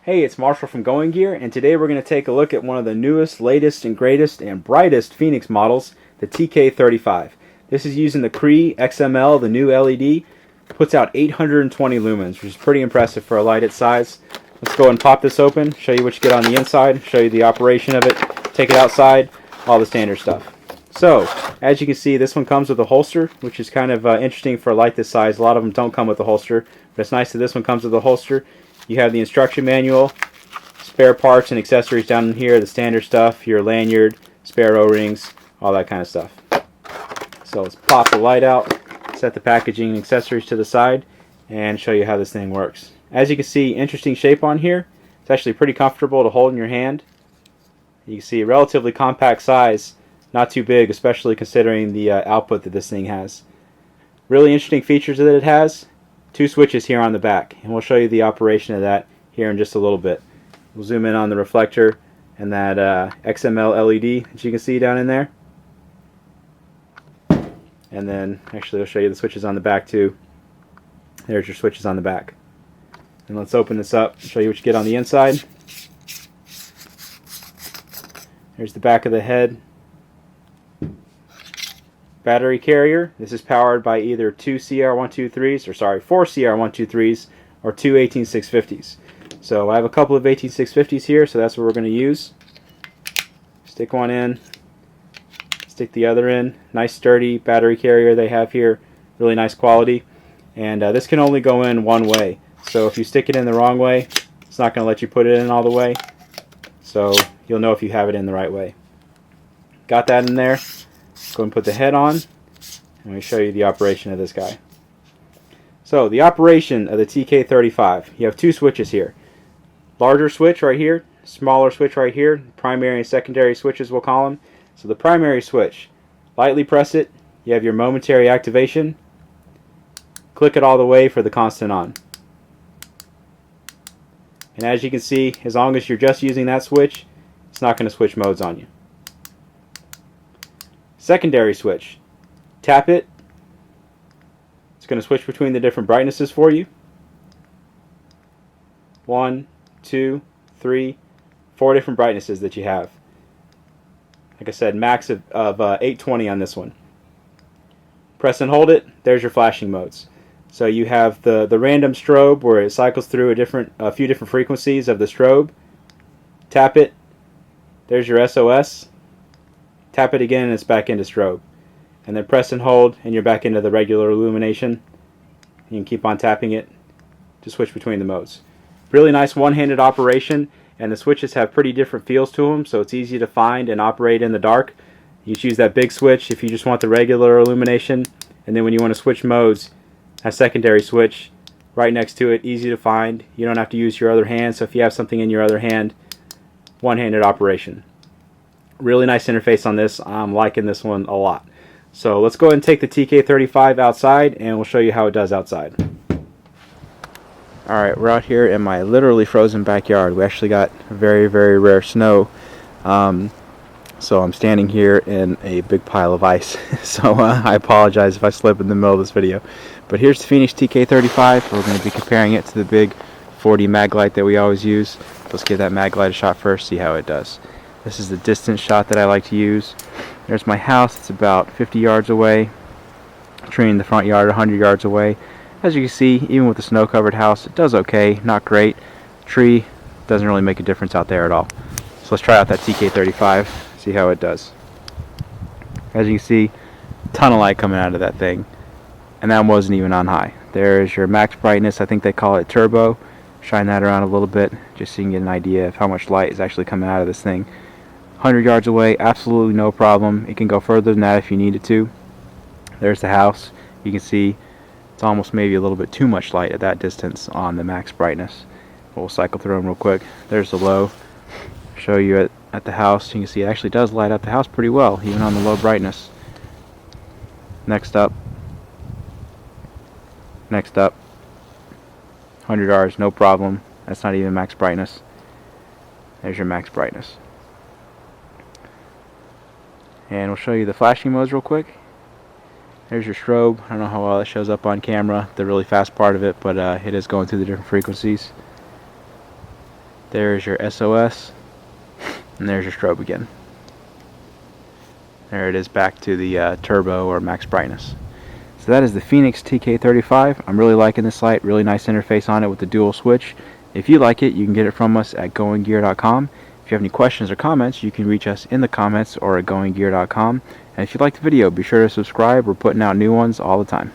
Hey, it's Marshall from Going Gear, and today we're going to take a look at one of the newest, latest, and greatest, and brightest Fenix models, the TK35. This is using the CREE XM-L, the new LED. Puts out 820 lumens, which is pretty impressive for a light its size. Let's go and pop this open, show you what you get on the inside, show you the operation of it, take it outside, all the standard stuff. So, as you can see, this one comes with a holster, which is kind of interesting for a light this size. A lot of them don't come with a holster, but it's nice that this one comes with a holster. You have the instruction manual, spare parts and accessories down in here, the standard stuff, your lanyard, spare O-rings, all that kind of stuff. So let's pop the light out, set the packaging and accessories to the side, and show you how this thing works. As you can see, interesting shape on here. It's actually pretty comfortable to hold in your hand. You can see a relatively compact size, not too big, especially considering the output that this thing has. Really interesting features that it has. 2 switches here on the back, and we'll show you the operation of that here in just a little bit. We'll zoom in on the reflector and that XML LED that you can see down in there. And then actually I'll show you the switches on the back too. There's your switches on the back. And let's open this up and show you what you get on the inside. There's the back of the head. Battery carrier. This is powered by either 4 CR123s or 2 18650s. So I have a couple of 18650s here, so that's what we're going to use. Stick one in, stick the other in. Nice sturdy battery carrier they have here, really nice quality. And this can only go in one way, so if you stick it in the wrong way, it's not going to let you put it in all the way, so you'll know if you have it in the right way. Got that in there. Go and put the head on, and let me show you the operation of this guy. So the operation of the TK35, you have 2 switches here. Larger switch right here, smaller switch right here, primary and secondary switches we'll call them. So the primary switch, lightly press it, you have your momentary activation, click it all the way for the constant on. And as you can see, as long as you're just using that switch, it's not going to switch modes on you. Secondary switch, tap it, it's going to switch between the different brightnesses for you. 1, 2, 3, 4 different brightnesses that you have. Like I said, max of 820 on this one. Press and hold it, there's your flashing modes. So you have the random strobe where it cycles through a few different frequencies of the strobe. Tap it, there's your SOS. Tap it again and it's back into strobe. And then press and hold and you're back into the regular illumination. You can keep on tapping it to switch between the modes. Really nice one-handed operation, and the switches have pretty different feels to them, so it's easy to find and operate in the dark. You choose that big switch if you just want the regular illumination, and then when you want to switch modes, a secondary switch right next to it, easy to find. You don't have to use your other hand, so if you have something in your other hand, one-handed operation. Really nice interface on this. I'm liking this one a lot. So let's go ahead and take the TK35 outside and we'll show you how it does outside. Alright, we're out here in my literally frozen backyard. We actually got very, very rare snow. So I'm standing here in a big pile of ice. So I apologize if I slip in the middle of this video. But here's the Fenix TK35. We're going to be comparing it to the big 40 mag light that we always use. Let's give that mag light a shot first, see how it does. This is the distance shot that I like to use. There's my house. It's about 50 yards away. Tree in the front yard 100 yards away. As you can see, even with the snow-covered house, it does okay. Not great. Tree doesn't really make a difference out there at all. So let's try out that TK35, see how it does. As you can see, ton of light coming out of that thing. And that wasn't even on high. There's your max brightness. I think they call it turbo. Shine that around a little bit just so you can get an idea of how much light is actually coming out of this thing. 100 yards away, absolutely no problem. It can go further than that if you need it to. There's the house. You can see it's almost maybe a little bit too much light at that distance on the max brightness. We'll cycle through them real quick. There's the low. Show you at the house. You can see it actually does light up the house pretty well, even on the low brightness. Next up. Next up. 100 yards, no problem. That's not even max brightness. There's your max brightness. And we'll show you the flashing modes real quick. There's your strobe. I don't know how well it shows up on camera, the really fast part of it, but it is going through the different frequencies. There's your SOS, and there's your strobe again. There it is, back to the turbo or max brightness. So that is the Fenix TK35. I'm really liking this light. Really nice interface on it with the dual switch. If you like it, you can get it from us at goinggear.com. If you have any questions or comments, you can reach us in the comments or at goinggear.com. And if you like the video, be sure to subscribe. We're putting out new ones all the time.